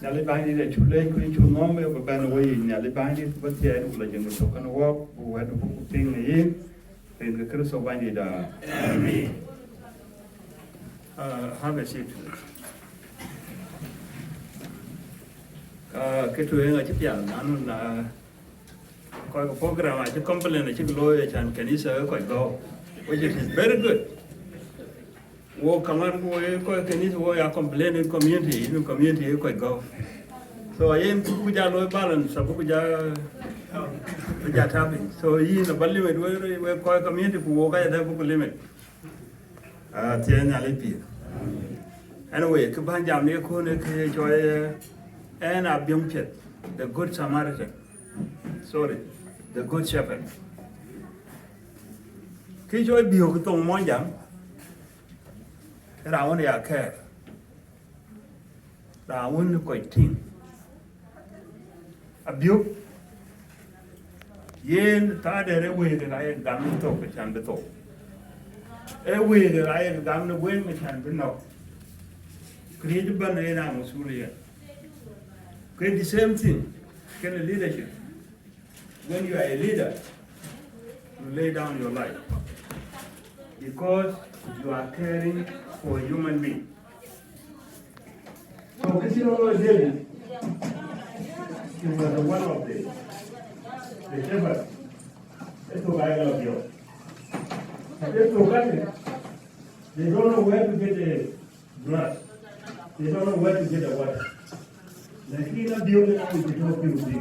Nyali bandi de chule kuin chunome ko ban we nyali bandi ko tie du la jengo to kan wo wa du ko ting ni en ke kristo bandi da amen. Have a seat. Cái chuyện ở chấp nhận anh là coi cái program này, cái company này chỉ lôi cho anh cái ní sở coi go, which is very good. Wo kaman wo coi cái ní wo ya complain in community coi go. So em cũng giờ lôi balance, sắp cũng giờ tapping. So yi là bali mình wo coi community của wo cái đó cũng limit. Tiền nhà lấy tiền. Anyway, cái ban jam này cô này cái cho and Abiyamchet, the Good Samaritan. Sorry, the Good Shepherd. Khi cho biểu cái tông món giảm, ra vấn đề khe, ra vấn đề quậy tin. Abiyo, yên ta để cái quê cái gam nó tổ cái chăn bị tổ. Cái quê cái gam nó quên cái chăn bị nọ. Cái gì bên này là một số liệu. The same thing, kind of leadership. When you are a leader, you lay down your life because you are caring for a human being. So, David, he was one of the shepherds. That's why I love you. They don't know where to get the blood. They don't know where to get the water. Lakini abiyo na ukitoa kiuzi,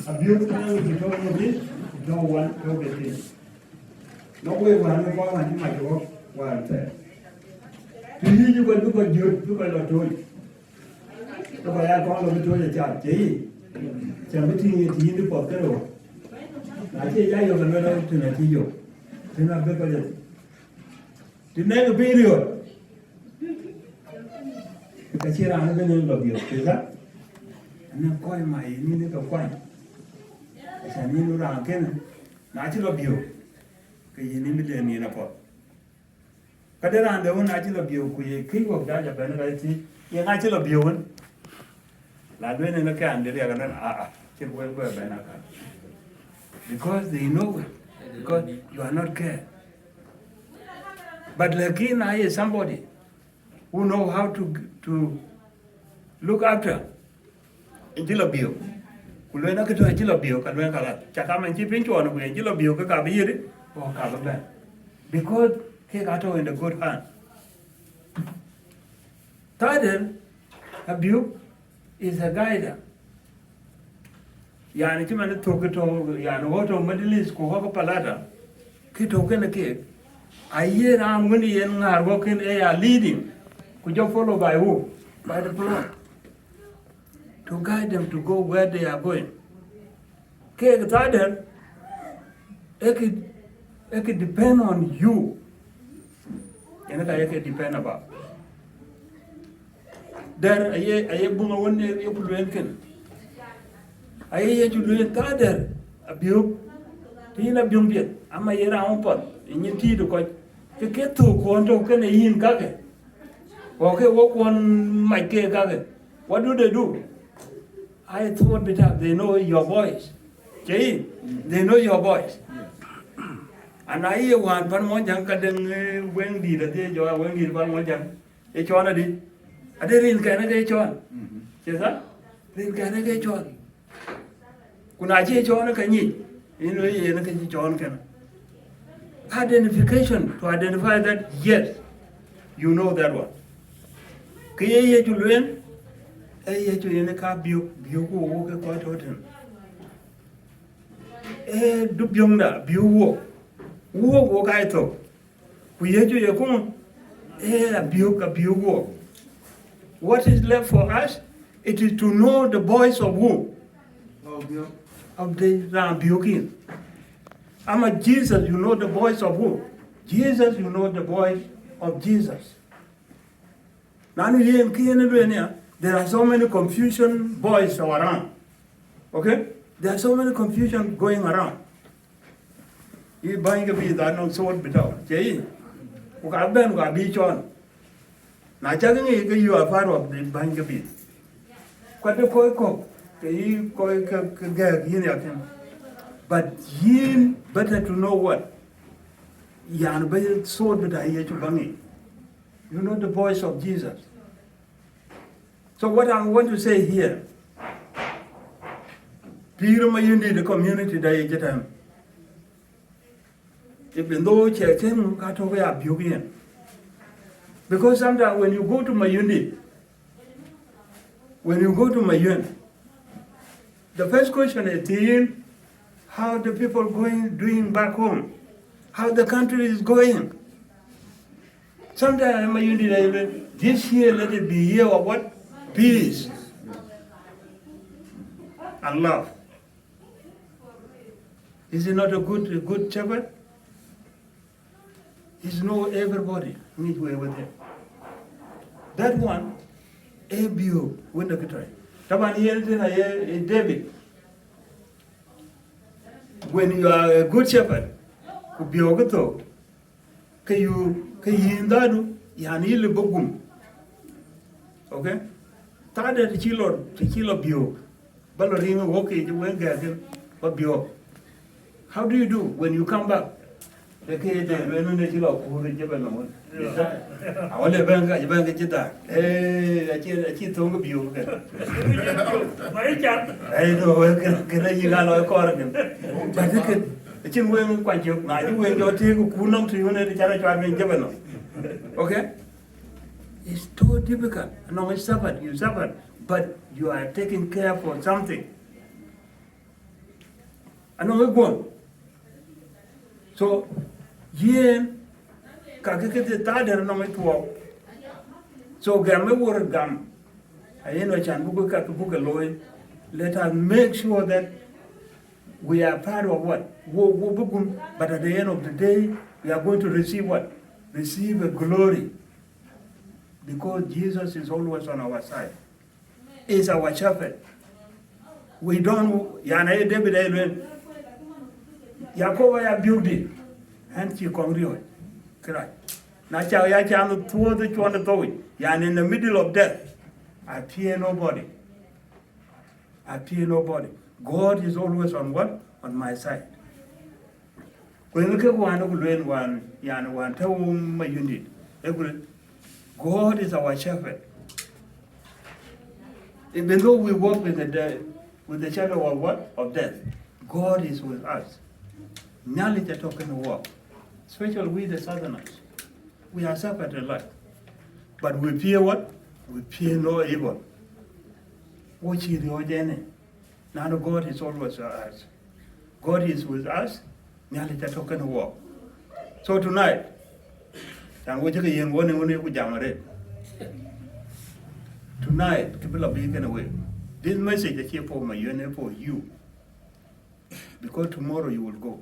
abiyo na ukitoa kiuzi, ukitoa wan kiuzi. Nawe wana kwa wani majo wante. Tiji kwa duka jod duka lotoi. Duka ya kwa lotoi ya chap chei. Chambi tingi ni pokaro. Na chei ya yo kana tuna tiyo. Tuna beko ya. Tuna period. Cái chia ra nó bên là biểu thế đó, anh coi mày như thế nào coi, sản như nó làm cái này, nãy chỉ là biểu, cái gì nên biết như nào vậy, cái đó là đâu nãy chỉ là biểu cái khi cuộc đã nhập bên này thì, nhưng nãy chỉ là biểu hơn, là bên này nó cái anh để cái này chỉ quay bên này cả, because they know it, because you are not care, but like now is somebody who know how to look after injila bio kulwe na kitu injila bio kalwe kala chakama nchi pincho na injila bio ka biyiri o ka ba because he got in the good hand. Third, abuse is a guide. Yani chima ne toketo yani woto madilis ko ko palata kito kene ke ayera ngoni yen ngar go ken e ya leading. Could you follow by who? By the blood. To guide them to go where they are going. Okay, it could depend on you. And it can depend about. There, I bunga one year you can. I you learn that abuse. Tina Bumbiet, I'm a year on pot. In your tea to quite. You get to Quanto can in Kake. Okay, walk one my cake. What do? I thought they know your voice. Jay, they know your voice. And I hear one more young than when did a day or when did one more young. Each one did. I didn't get on. Yes, sir? Didn't get on. When I say John, can you? You know, you John can. Identification to identify that, yes, you know that one. Kaya to learn, to in a car, you walk a quite hotel. Do Byonda, you walk I thought. We had you come, a walk. What is left for us? It is to know the voice of who? Of the Rambukin. I'm a Jesus, you know the voice of who? Jesus, you know the voice of Jesus. Now here in Kenya, there are so many confusion voices around. Okay? There are so many confusion going around. You buying a bit that not so bit out. Jay, who got Ben got beach on. Now, you are part of the buying a bit. Quite a koi gag, but yin better to know what? Yan bay sword that I hear to bangi. You know the voice of Jesus. So what I want to say here, Peter Mayundi, the community that even though check him got away up you. Because sometimes when you go to Mayundi, the first question is how the people doing back home, how the country is going. Sometimes Mayundi, this year let it be year of what? Peace and love. Is he not a good shepherd? He's know everybody midway with him. That one, ABU, when the guitar. Taban here David. When you are a good shepherd, Kubiogato, Kayindadu, Yanil Bogum. Okay? Tada the kilo bio. Ballerina walk it, you went get him, but bio. How do you do when you come back? The kid, when you look, who did you know? I want to bang at you that. Hey, I told you. I know, can I use a corrigan? But look at the chin women quite you. I do when you're taking Kunam to you and the challenge I've been given. Okay? It's too difficult. No, it's suffered, you suffered, but you are taking care for something. I know we're going. So, yen, kakikete tader no metuo. So, gamme wor gam. Ayeno chan buku kakibuka loy. Let us make sure that we are part of what? But at the end of the day, we are going to receive what? Receive a glory. Because Jesus is always on our side. He's our shepherd. We don't, Yana David Edwin, Yakoba ya beauty, and she come real. Correct. Now, I can tour the Chuan Toy, Yan in the middle of death. I fear nobody. God is always on what? On my side. When you look at one, Yan one, tell my unit. God is our shepherd. Even though we walk with the shadow of what? Of death. God is with us. Knowledge are talking to walk. Especially we the Southerners. We are suffered a lot. But we fear what? We fear no evil. Which is the ordained. Now God is always with us. God is with us. Knowledge are talking to walk. So tonight, tonight, people are being away. This message is here for you. Because tomorrow you will go.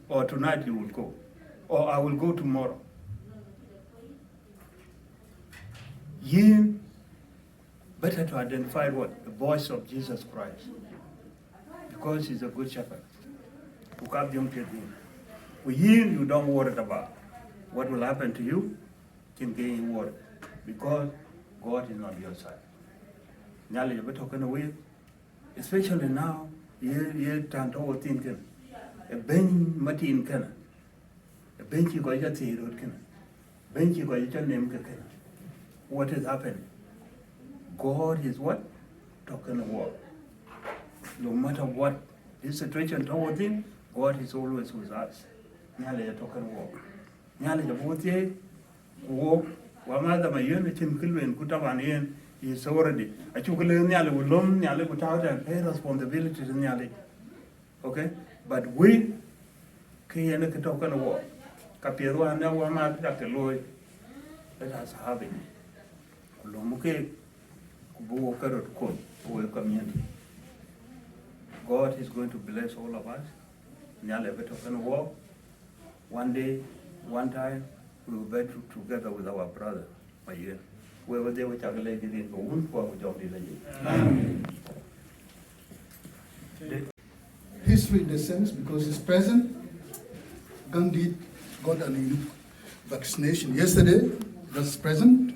Or tonight you will go. Or I will go tomorrow. You better to identify what? The voice of Jesus Christ. Because he's a good shepherd. You don't worry about what will happen to you. Can gain worry. Because God is on your side. Now you're talking away. Especially now, you can't overthink. A bench Martin can. A bench you got your tea road can. Bench you got your name can. What is happening? God is what? Talking about. No matter what this situation towards him, God is always with us. Now you're talking about. Now you're both here. Walk. Wamada Mayun, Tim Kilwin, Kutavan is already. I took a little Nyali with Lum, Nyali without and pay responsibility to Nyali. Okay? But we can't talk on the war. Capiro and now Wamad Dr. Lloyd, let us have it. Lomuke, Kubu Karot Kun, our community. God is going to bless all of us. Nyali ever talk on the war. One day, one time, we will be together with our brother, Mayardit. Wherever they were calculated in the wound for job. History in the sense, because it's present, Gandhi got an vaccination yesterday, that's present,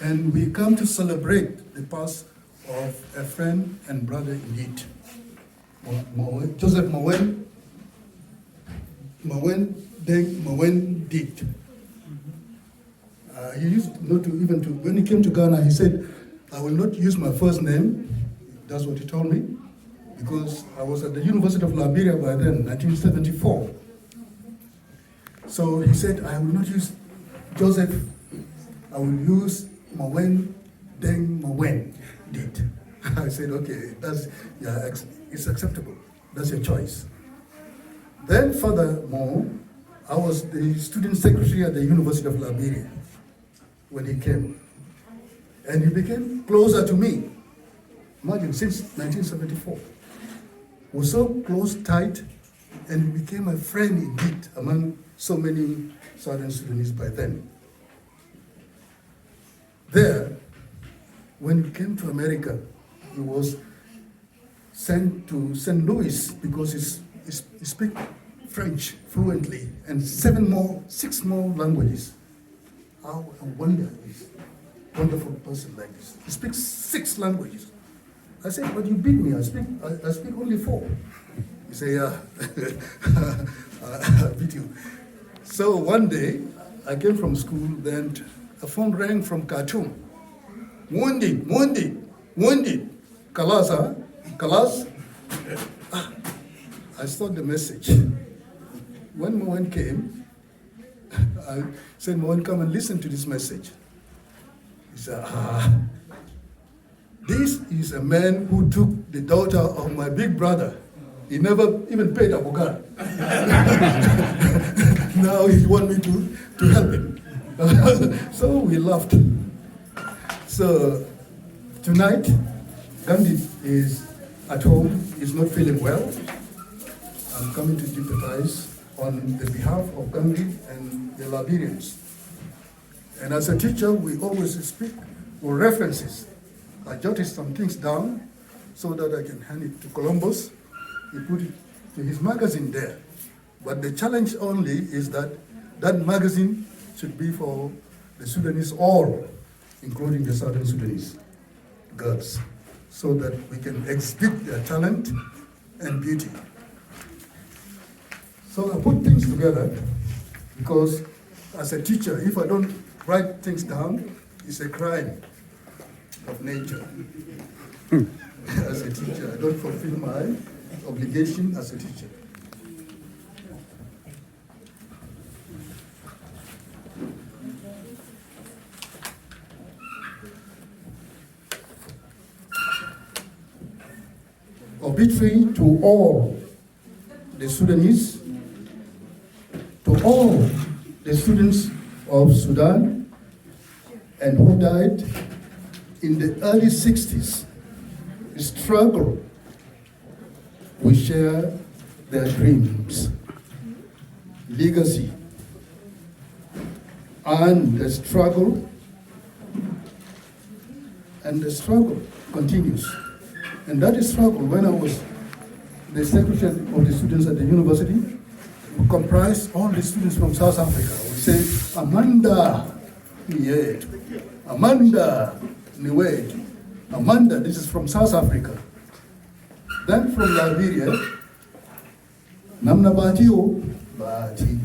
and we come to celebrate the past of a friend and brother indeed. Joseph Mawien Deng Mawien did. He used not to even to, when he came to Ghana, he said, I will not use my first name. That's what he told me, because I was at the University of Liberia by then, 1974. So he said, I will not use Joseph, I will use Mawien Deng Mawien did. I said, okay, it's acceptable. That's your choice. Then furthermore, I was the student secretary at the University of Liberia when he came. And he became closer to me. Imagine, since 1974. We're so close, tight, and he became a friend indeed among so many Southern Sudanese by then. There, when he came to America, he was sent to St. Louis because he speaks French fluently and 6 more languages. How I wonder this wonderful person like this. He speaks 6 languages. I said, but you beat me. I speak only 4. He said, yeah, I beat you. So one day, I came from school, then a phone rang from Khartoum. Wounded, Kalas, huh? Kalas? I saw the message. When Mawien came, I said, Mawien, come and listen to this message. He said, this is a man who took the daughter of my big brother. He never even paid a bogar. Now he wants me to help him. So we laughed. So tonight, Gandhi is at home, he's not feeling well. I'm coming to sympathize on the behalf of Gandhi and the Liberians. And as a teacher, we always speak with references. I jotted some things down so that I can hand it to Columbus. He put it to his magazine there. But the challenge only is that that magazine should be for the Sudanese all, including the Southern Sudanese girls, so that we can exhibit their talent and beauty. So I put things together because as a teacher, if I don't write things down, it's a crime of nature. As a teacher, I don't fulfill my obligation as a teacher. Obituary to all the Sudanese, to all the students of Sudan, and who died in the early 60s. Struggle, we share their dreams, legacy, and the struggle continues. And that struggle, when I was the secretary of the students at the university, we comprised all the students from South Africa. We say, Amanda Niet, Amanda Niwet, Amanda, this is from South Africa. Then from Liberia, Namna Batio, Bati.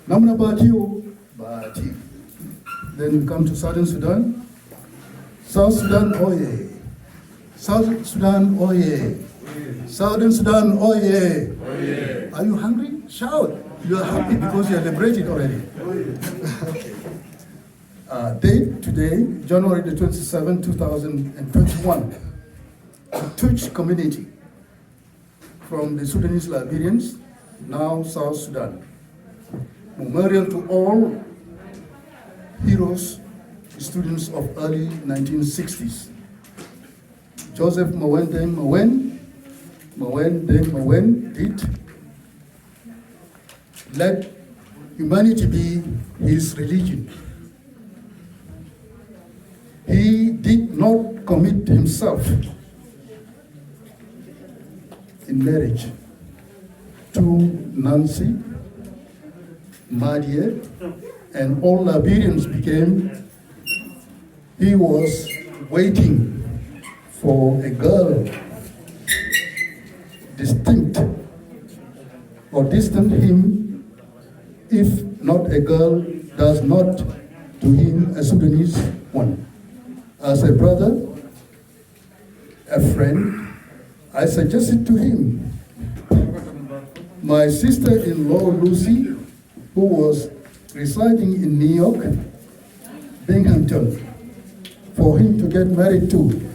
Namna Batio, Bati. Then we come to Southern Sudan. South Sudan, oye. South Sudan, oye. Southern Sudan, oye. Oye. Are you hungry? Shout. You are happy because you are liberated already. Okay. Date today, January the 27th, 2021. The Twic community from the Sudanese Liberians, now South Sudan. Memorial to all heroes, students of early 1960s. Joseph Mawien Deng Mawien did. Let humanity be his religion. He did not commit himself in marriage to Nancy, Mayardit, and all Liberians became, he was waiting for a girl distinct or distant him, if not a girl does not to him a Sudanese one. As a brother, a friend, I suggested to him my sister-in-law Lucy, who was residing in New York, Binghamton, for him to get married to.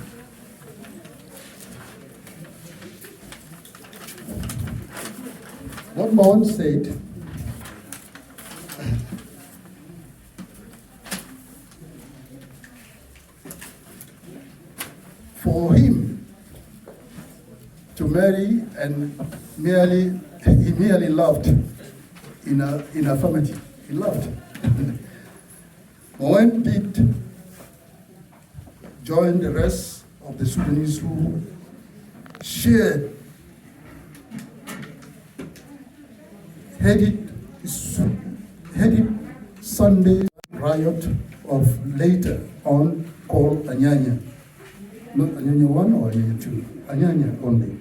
What Mawien said, for him to marry and he merely loved in affirmative. He loved. Mawien did join the rest of the Sudanese who shared headed Sunday riot of later on called Anyanya. Not Anyanya 1 or Anyanya 2, Anyanya only,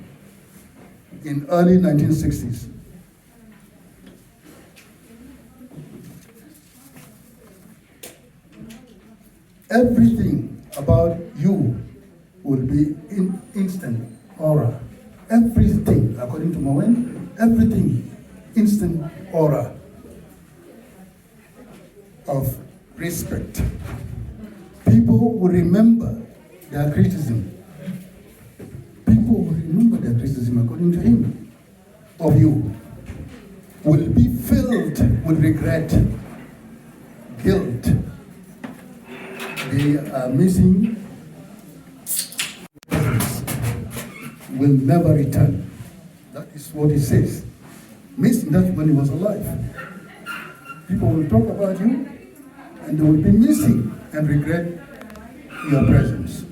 in early 1960s. Everything about you will be in instant aura. Everything, according to Mawien, everything instant aura of respect. People will remember their criticism. People will remember their criticism, according to him, of you. Will be filled with regret, guilt. They are missing, will never return. That is what he says. Missing that when he was alive. People will talk about you and they will be missing and regret your presence.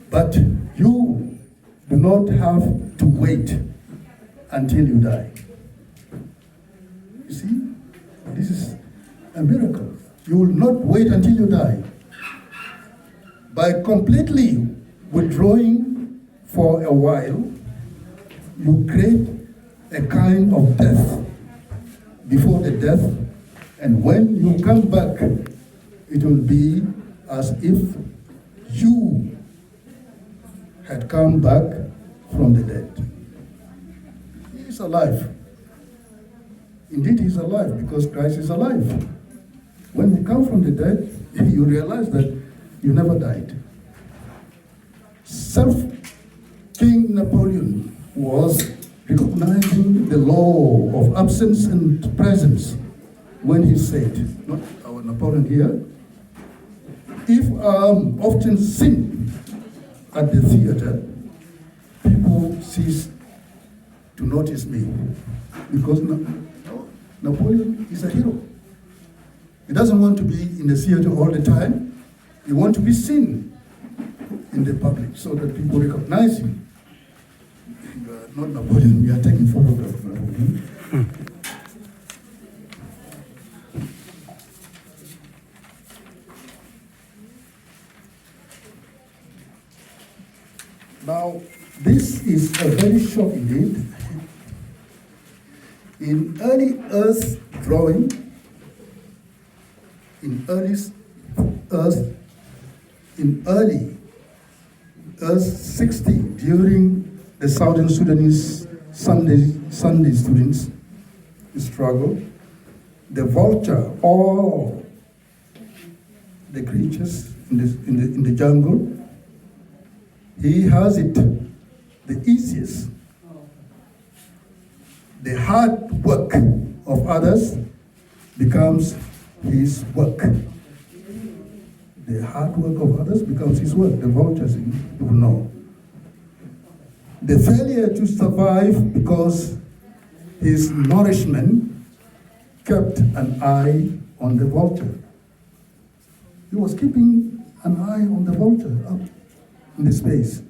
But you do not have to wait until you die. You see, this is a miracle. You will not wait until you die. By completely withdrawing for a while, you create a kind of death before the death, and when you come back, it will be as if you had come back from the dead. He is alive. Indeed, he is alive because Christ is alive. When you come from the dead, you realize that you never died. King Napoleon was recognizing the law of absence and presence when he said, not our Napoleon here, if I'm often seen at the theater, people cease to notice me because Napoleon is a hero. He doesn't want to be in the theater all the time. He wants to be seen in the public so that people recognize him. You are not Napoleon, we are taking photographs of Napoleon. Now, this is a very short indeed. In early Earth drawing, in early Earth 60, during the Southern Sudanese Sunday students struggle, the vulture, all the creatures in the jungle, he has it the easiest. The hard work of others becomes his work. The hard work of others becomes his work. The vultures, you know. The failure to survive because his nourishment kept an eye on the vulture. He was keeping an eye on the vulture up in the space.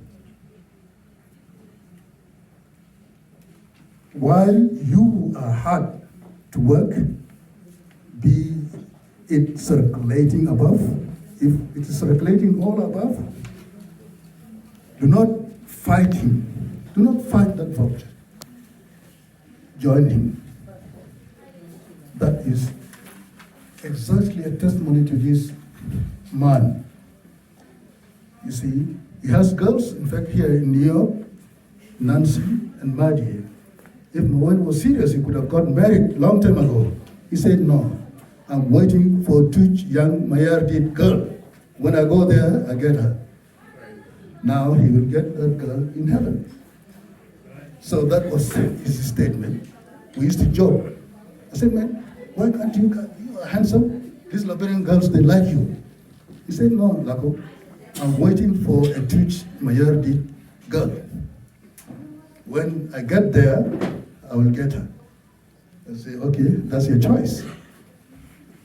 While you are hard to work, be it circulating above. If it is circulating all above, do not fight him. Do not fight that vulture. Join him. That is exactly a testimony to this man. You see, he has girls, in fact, here in New York, Nancy and Mayardit. If Mawien was serious, he could have got married long time ago. He said, no, I'm waiting for Twic young Mayardit girl. When I go there, I get her. Now he will get that girl in heaven. So that was his statement. We used to joke. I said, man, why can't you are handsome? These Liberian girls, they like you. He said, no, Lagu, I'm waiting for a Twic Mayardit girl. When I get there, I will get her. I say, okay, that's your choice.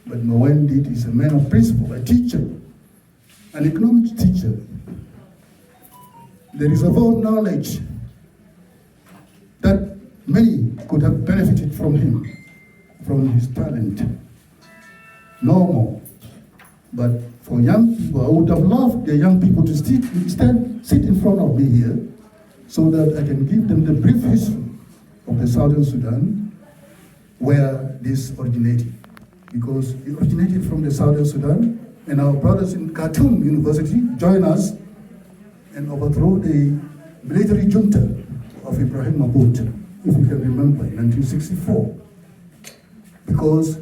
But Mawien Deng is a man of principle, a teacher, an economics teacher. There is a vast knowledge that many could have benefited from him, from his talent. No more. But for young people, I would have loved the young people to sit in front of me here so that I can give them the brief history of the Southern Sudan, where this originated. Because it originated from the Southern Sudan, and our brothers in Khartoum University joined us and overthrew the military junta of Ibrahim Mabith, if you can remember, in 1964. Because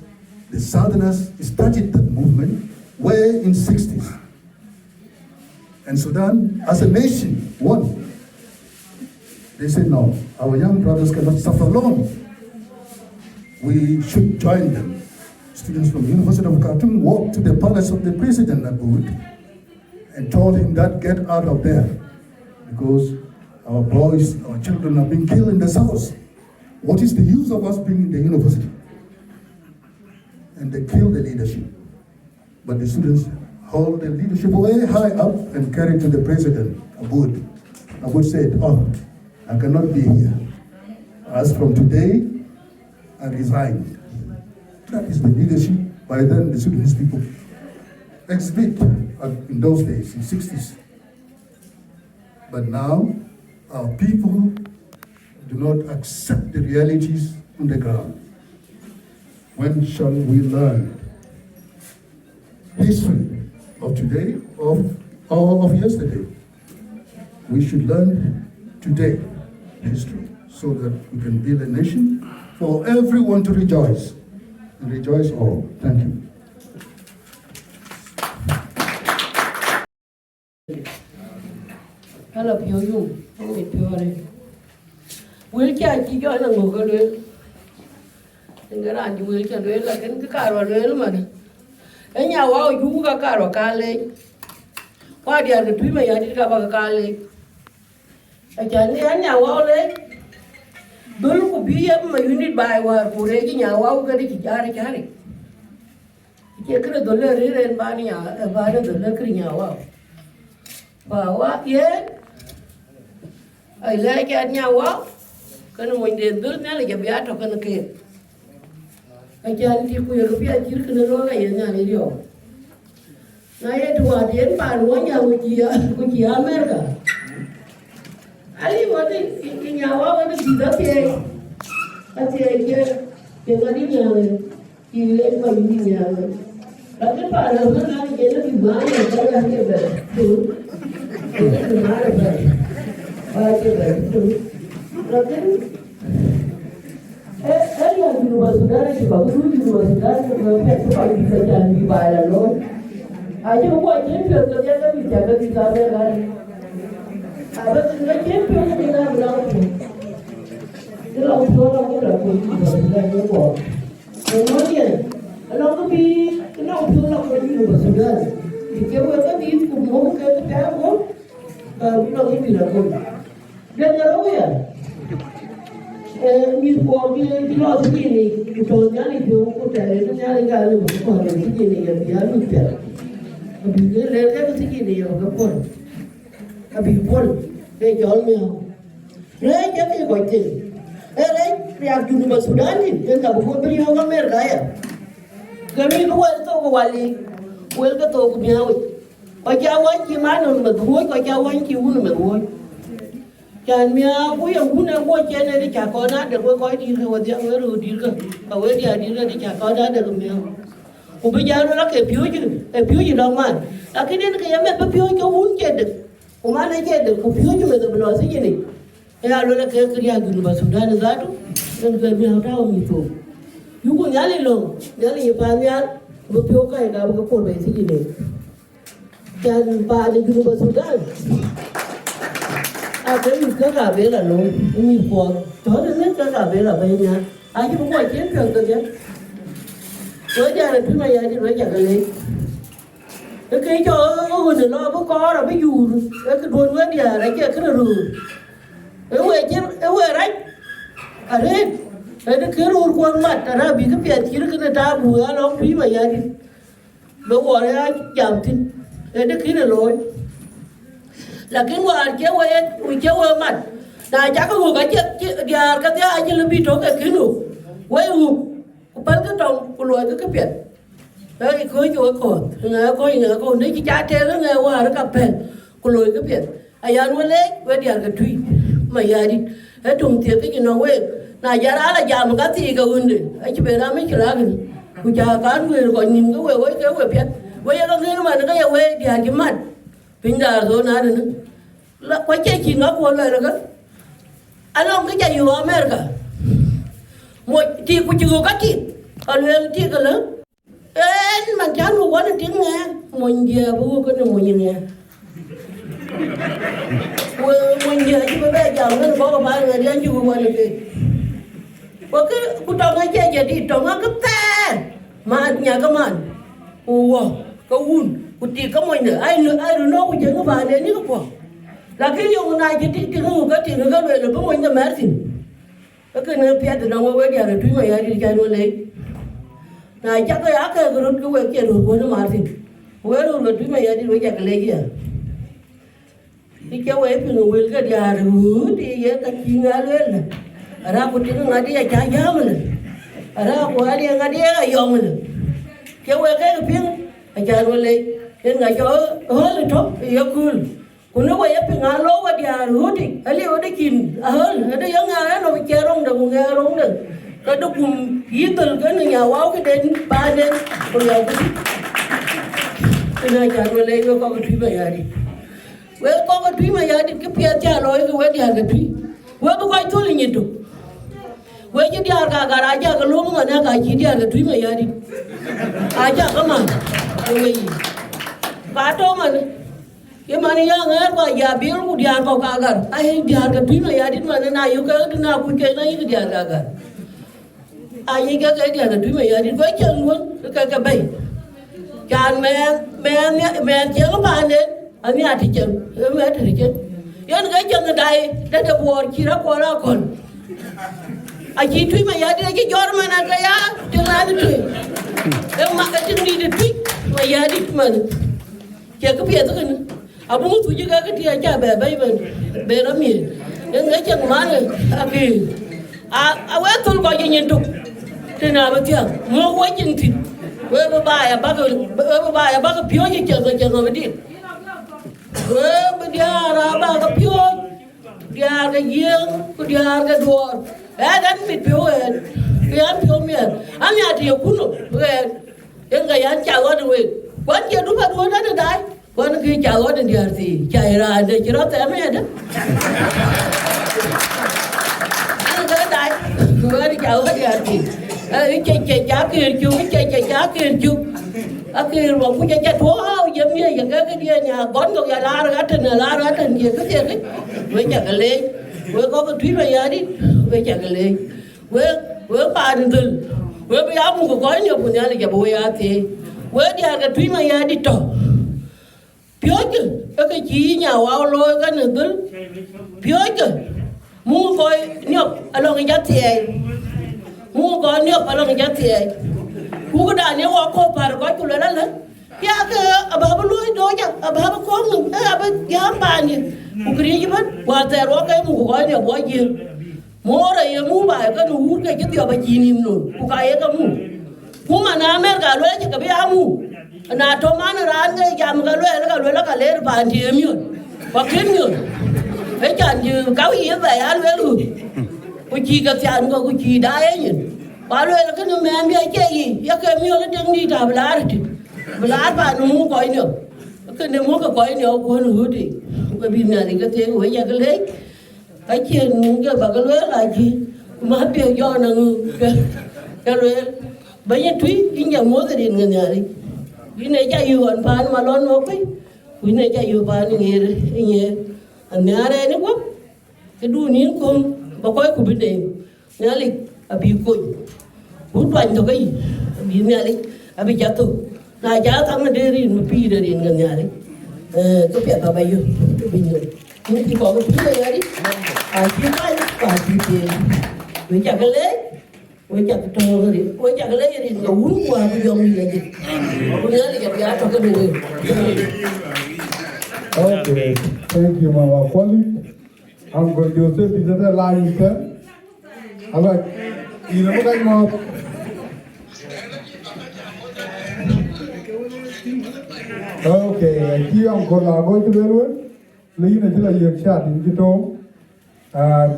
the Southerners started that movement way in 60s. And Sudan, as a nation, won. They said, no, our young brothers cannot suffer alone. We should join them. Students from the University of Khartoum walked to the palace of the president, Lagu, and told him that get out of there, because our boys, our children are being killed in the south. What is the use of us being in the university? And they killed the leadership. But the students hold the leadership way high up and carried to the president, Abud. Abud said, oh, I cannot be here. As from today, I resign. That is the leadership by then the Sudanese people exhibit in those days, in 60s. But now, our people do not accept the realities on the ground. When shall we learn history of today or of yesterday? We should learn today history so that we can build a nation for everyone to rejoice. And rejoice all. Thank you. Hello, you. Only pure. We'll catch you on a Mogul. And around you will can well like a car or real money. And now, wow, you got car or Kale. Why do you have the twin? I did have a Kale. I can't now, wow, don't could be up my unit by what we're raking our wow, get it carry. You could have the letter and Bania about the liquor in your wow. Well, what yet? I like it now, wow. Can when they do nearly get out of the cave. I can't take you to be a chicken and all in an idiot. Now, yet, what the empire 1 year with you, America. I live what in your hour to the pay. I say, you're not in your you let my union. But the part of the night, you get a blind and tell her give it food. You get the matter of it. I give it food. Nothing. Earlier, you was done, you was done, because I be by alone. I don't want you to together with the other. I was in the champion in our mountain. The long floor of the Lagu. And Mawien, along the beach, the long floor of the Sudan. If you were the beach, could move at the camel, we don't give you a good. Then you're aware. And you walk in the lost guinea, you told Yanni to put a little Yanni for the beginning of the Aluka. And you let everything in the point. A big one, they told me. Right, every white thing. Right, riak Juniba Sudan yang tak bukan beri orang Amerika ya. Kami tu wel tu wali, wel ke tu kumiawi. Kajawan ki mana menduai, kajawan ki unu menduai. Jangan miawi yang guna gua cina di cakona, dah gua kau di wajah gua di ke, kau dia di cakona dah kumiawi. Ubijar orang ke piuji dongman. Laki ni ke yang apa piuji kau un cedek. Umana cedek, kau piuji macam benar saja ni. Ya Allah ke kerja Juniba Sudan zatu, dan kami tahu itu. Yuko nyali long, nyali ipanya, berpiuka yang kau berkor besi ini. Dan pada Juniba Sudan, ada juga kabela long, ini kuat. Tahu ni kabela banyak. Aje bukan cendera saja. Wajah ada tu Mayardit wajah kali. Cái cho người này lo có là mấy dù cái đuôi nó đi à cái cái rồi cái quê đấy à đấy cái cái rồi quan mặt ra bị cái việc chỉ cái ta bùa nó phí mà vậy đi đâu gọi ra giảm thì cái này rồi là cái quê mặt là chắc có người cái nhà cái thứ ai chỉ bị trốn cái nữa quê bán cái trồng của loài cái việc đấy khơi chỗ còn nghe coi nếu chỉ trả tiền nó nghe qua nó cặp bèn của loài cái việc ai ăn với lấy với điện cái truy mà giờ đi cái trồng tiền cái gì nó quên là giờ đó là giảm cái gì cái vấn đề ai chỉ biết làm mấy cái là cái của cha cán người gọi nhìn cái quê biết quê cái người mà nó cái quê điện cái mặt bình giờ rồi nào nữa là quay chơi chỉ nó qua lại là cái anh ông cái chạy vô America một thì cũng chưa có gì ở đây thì cái lớn mà cháu nó quá là tiếng nghe mình giờ bố cái nó mình nghe mình giờ chứ bây giờ nó có ba người đi ăn chung qua được đi có cái cô trồng cái chơi đi trồng nó cấp ta mà nhà cái màn ủa cái un cô chỉ có mình nữa ai nó cũng chơi cái bài này như cái quả là cái điều này chỉ nó cái về là bố mìnhจะแม่สิcái này phía từ đâu qua đây là túi mày đi chơi luôn lấy này chắc cái ác cái rồi cái quẹt kia rồi của nó mà thì quẹt rồi là túi mày đi với cái lấy gì à đi chơi quẹt thì người cái nhà rồi đi cái chi ngã lên là ra của tiếng ngã đi chạy giá mình ra của đi ngã đi cái dòng mình chơi quẹt cái phiên chơi luôn lấy cái ngã cho hơi là chóp thì yêu cool kuna wa yapi ngalo wa dia rudi ali wa dikin ahal ada yang ngara no bicerong da ngarong da kada kum yitul kan nya waw ke den paden ko ya ku ina ja no le ko ko tui ma yadi we ko ko tui ma yadi ke pia cha loy ko wa dia ga tui we bu ko tul ni tu we ji dia ga garaja ga lu ma na ga ji dia ga tui ma yadi aja ka ma we ba to ma cái mà này nghe qua nhà biếu của nhà có cả gần ai nhà cái thứ này nhà đi mà này yêu cái nào cũng cái này cái nhà cả gần ai cái nhà cái thứ này nhà đi với chân luôn cái bầy chàng mẹ chơi các bạn đấy anh nhà thì chân mẹ thì chân yên cái chân ở đây đã được buồn chỉ đã qua đó còn ai chỉ thứ mà nhà đi cái gió mà nó cái á chân là cái thứ em mặc cái chân đi được thích mà nhà đi mà chơi cái việc đó abu tu juga ke dia aja bayi berami yang ngajak mana aki awe tul ko nyentuk tena batia mo wajin ti we ba ya ba pio ni jangan bedi we dia ba ka pio dia ka yeng ku dia ka dor dan mit pio dia pio mian ami ati kuno we yang ga yan cha wa we wan je du ba du da dai Quan khi chào ở trên giờ thì chạy ra để chỉ đó tem hết đó. Anh cái đại, người đi chào ở giờ thì chạy chả kia chú, chạy chả kia chú. Ở kia mà cũng chạy thua giống như cái dia nhà con người la ra trên gì cái gì đấy. Với chả cái lê, với có cái thúy bây giờ đi, với chả cái lê, với ba đừng từ, với bây giờ một cái nhiều của nhà là chả bồi thì, với dia cái thúy bây giờ đi trò. Pioi cái chi nhà vào lôi cái nữa cứ pioi mua coi nhóc along cái giá tiền mua coi nhóc along cái giá tiền mua cái đàn nhóc vào coi phải coi chủ là lớn ya cái bà lôi đôi chắc bà con mình bà dám bàn gì mua cái gì vậy qua tay rồi cái mua coi nhóc coi gì More ye mu ba ka nu ke ke dio ba jinim no ku ka ye ka mu ku ma na mer ka lo ke be amu na to man ran ge jam ka lo ka le ba ndi mi ba ken mi e kan ji ka ye ba ya lo lu ku ji ka tian ko ku ji da ye ni ba lo ka no me mi ke yi ya ke mi le ding ni ta bla ri bla ba no mu ko ni ke ne mu ko ni ko no di ko bi na ni ka te ko ya ka le cái chuyện cái bà cái lưới là gì mà biểu do là cái lưới bây giờ Twic cái nhà mua cái điện người nhà đi cái này chạy yêu anh phán mà lon một cái này chạy yêu phán nghe anh nhà đây nó quá cái đu nín không bà coi cũng biết đấy nhà đi à bị coi hút vàng thôi cái bị nhà đi à bị chặt thôi na giá thằng nó đi mà pi đi người nhà đi cái việc bà bây giờ cái bình thường nhưng thì có cái thứ này đi chỉ phải phải chỉ với chả cái lễ với chả cái trò rồi với chả cái lễ thì nó uống qua cái dòng gì vậy có nhớ là gặp giá cho cái đồ Okay, thank you, Mama Polly. I'm going to say this is a line here. Alright, you know what I'm about? Okay, here I'm going to Lagu. Lý này chỉ là việc xả đến cái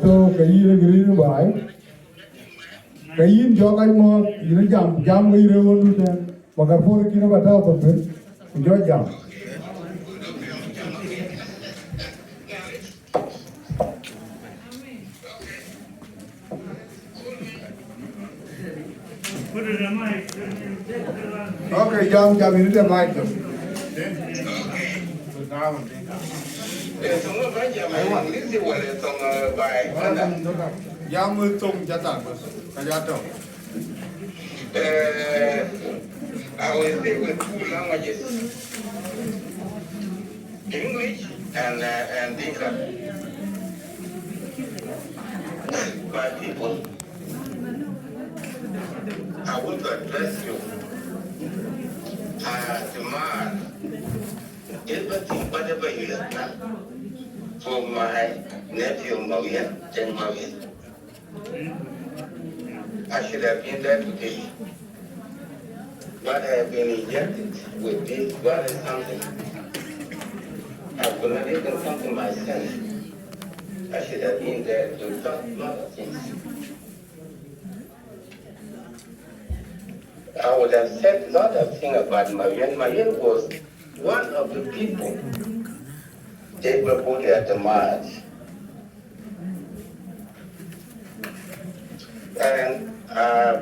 tô cái gì nó gửi nó bài cái gì cho cái mò gì nó giảm cái gì đó luôn chứ mà cái phôi kia nó bắt đầu tập hết cho giảm okay giảm đi nó mic rồi yang menghitung jatah kajatah. I will stay with two languages, English and Dinka. My people, I want to address you. I demand everything, whatever you have done for my nephew Mawien Deng Mawien. I should have been there today, but I have been injected with this very something. I could not even come to myself. I should have been there to talk a lot of things. I would have said a lot of things about Mawien. Mawien was one of the people they were put at the march. And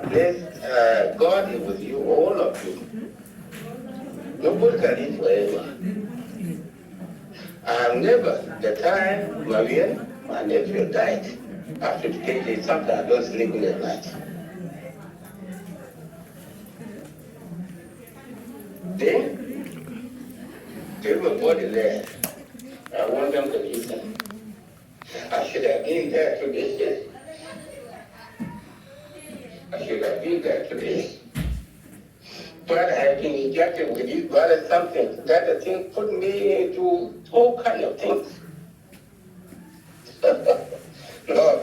bless God is with you, all of you. Nobody can live forever. I have never, the time Mawien, my nephew died, after 8 days, sometimes I don't sleep in the night. Then, everybody there, I want them to listen. I should have been there today. I should have been there today. But I have been injected with this brother something. That the thing put me into all kind of things. Lord,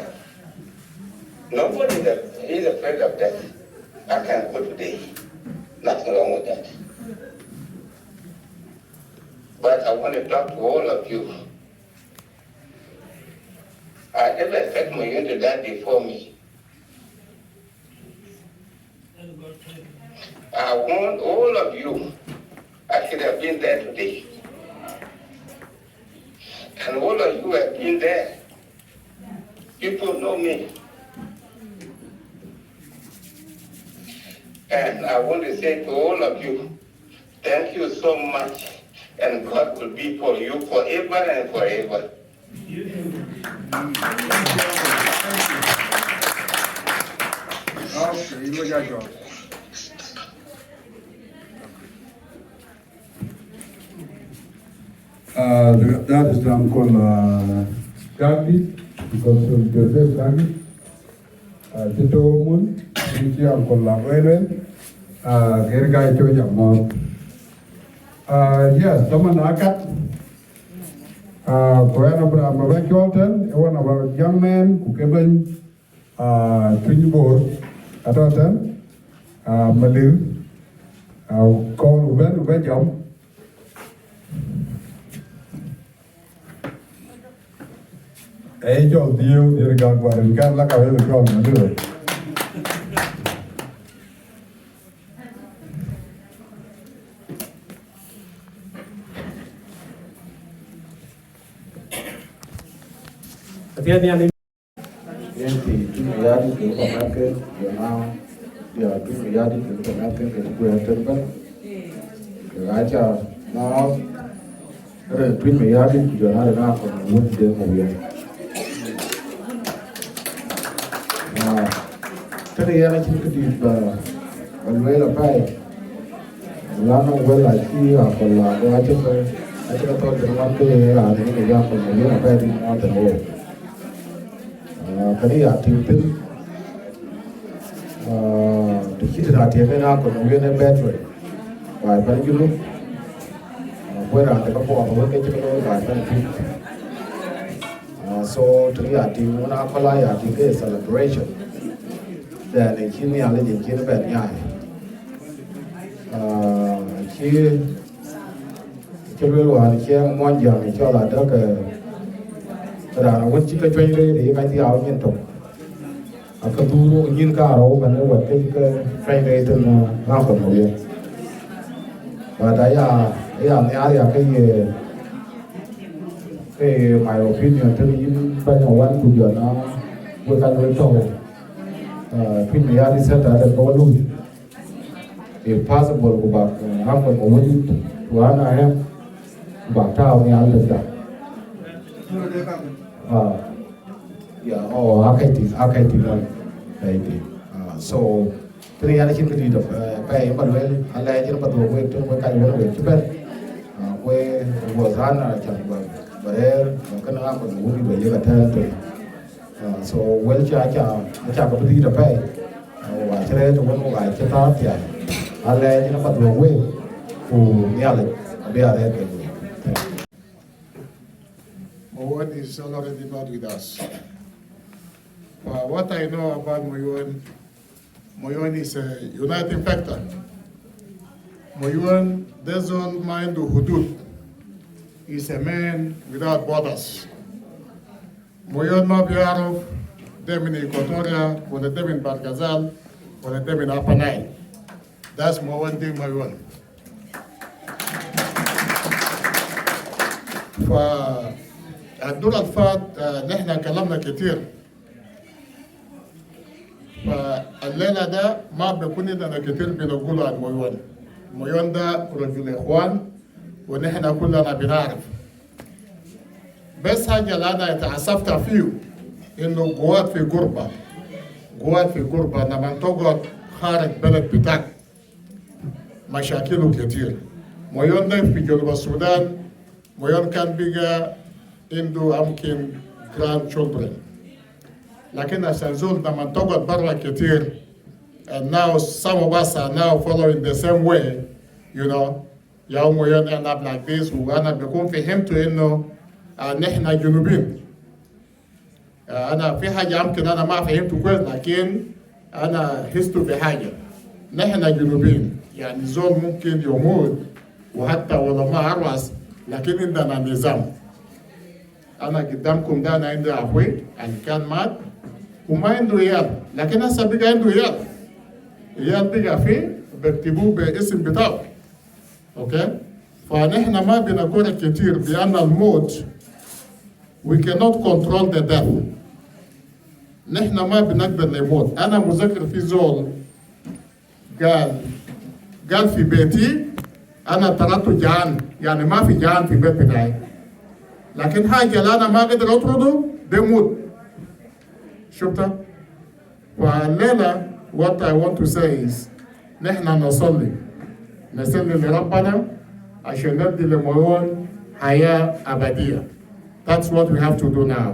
nobody that is afraid of death. I can go today. Nothing wrong with that. But I want to talk to all of you. I never expect my to die before me. I want all of you. I should have been there today. And all of you have been there. People know me. And I want to say to all of you, thank you so much. And God will be for you forever and forever. Okay, you got your. That is Uncle Gandhi, because of Joseph Gandhi. Tito Mun, Uncle Lagu, Gergai Chojamor. Yes, someone Akat. One of our young men who came Twic bor atotan malir con uben jom cho tiêu đi gần qua đừng can lá cà phê được con mà được Thì Mayardit ke Makuei now dia Mayardit ke Makuei ke kuya terban raja now ada Mayardit juga ada apa Mawien Deng Mawien nah tadi ya nak kita di Lual apa lana well lagi apa lah aja tahu dengan ke ada ni yang Mawien apa di mana tahu cái này thì tin thì khi ra thì cái nào còn nguyên em bé rồi vài phần chút lúc quay ra thì có bỏ vào cái chỗ vài phần phim so thì thì muốn ăn có lại thì cái celebration để này khi này là những cái nó bé nhảy khi cái rồi khi món gì thì cho là đó cái ra nó vẫn chỉ cái chuyện đấy để cái áo nhân tục cái dulu nhìn cả rồi mà nó vẫn cái chuyện đấy từ nào còn nhiều và đấy là cái my opinion từ nhìn bây giờ vẫn cũng giờ nó với cái đối đầu phim Mayardit sẽ đã được có lui if possible của bạn ham còn một chút của anh em bạn trao nhà được đặt archetypal baby. So tadi ada kita di apa yang baru ada yang baru we tu we kai we cuba we buatan macam berer mungkin apa mungkin we juga tu. So we macam apa di apa wah cerita tu pun wah cerita dia ada yang baru we ni ada biar ada. Mawien is already not with us. What I know about Mawien is a uniting factor. Mawien doesn't mind the hudud. He's a man without borders. Mawien ma biyarov dem in Equatoria, wala dem in Bargazal, wala dem in Upper Nile. That's Mawien Deng Mawien. الدور اللي فات نحن كلمنا كتير فالليلة ده ما بيكون لنا كتير بنقول عن مawien ده رجل إخوان ونحن كلنا بنعرف بس حاجة اللي أنا اتعصبت فيه إنه قوات في غربة لما تقعد خارج بلد بتاعك مشاكله كتير mawien ده في جنوب السودان mawien كان بيجا عنده يمكن grandchildren. لكن عشان زول لما تقعد برا كتير and now some of us are now following the same way, you know, يا mawien end up like this وأنا بكون فهمت إنه نحن جنوبين. أنا في حاجة يمكن أنا ما فهمت كويس لكن أنا حست بحاجة. نحن جنوبين يعني زول ممكن يموت وحتى ولا ما عرس لكن عندنا نظام. أنا قدامكم ده أنا عندي أخوي يعني كان مات وما عنده عيال لكن هسه بقى عنده عيال بقى فيه بكتبوه باسم بتاعه أوكي فنحن ما بنقول كتير بأن الموت we cannot control the death نحن ما بنقدر نموت. أنا مذكر في زول قال في بيتي أنا طردته جعان يعني ما في جعان في بيت بتاعي لكن حاجة اللي أنا ما قدر أطرده بيموت. شفتها؟ والليلة what I want to say is نحن نصلي لربنا عشان ندي لموين حياة أبدية. That's what we have to do now.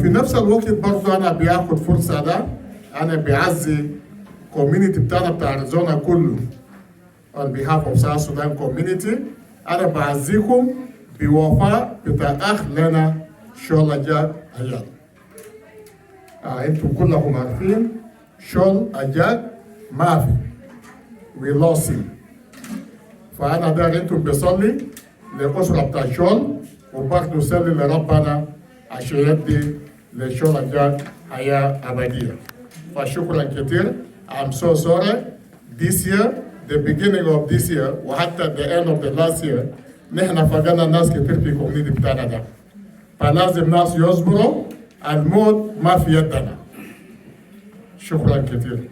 في نفس الوقت برضو أنا بياخد فرصة ده أنا بيعزي community بتاعنا بتاع أريزونا كله on behalf of South Sudan community. أنا بعزيكم بوفاء بتاع أخ لنا شغل جاء عيال. انتم كلكم عارفين شول اجاك ما في. We lost him. فانا داير انتم بصلي للاسره بتاع شول وبرضه صلي لربنا عشان يدي لشول اجاك حياه ابديه. فشكرا كثير. I'm so sorry. This year, the beginning of this year وحتى the end of the last year نحن فقدنا ناس كثير في الكوميونتي بتاعنا ده. فلازم ناس يصبروا. الموت ما في يدنا. شكرا كثير.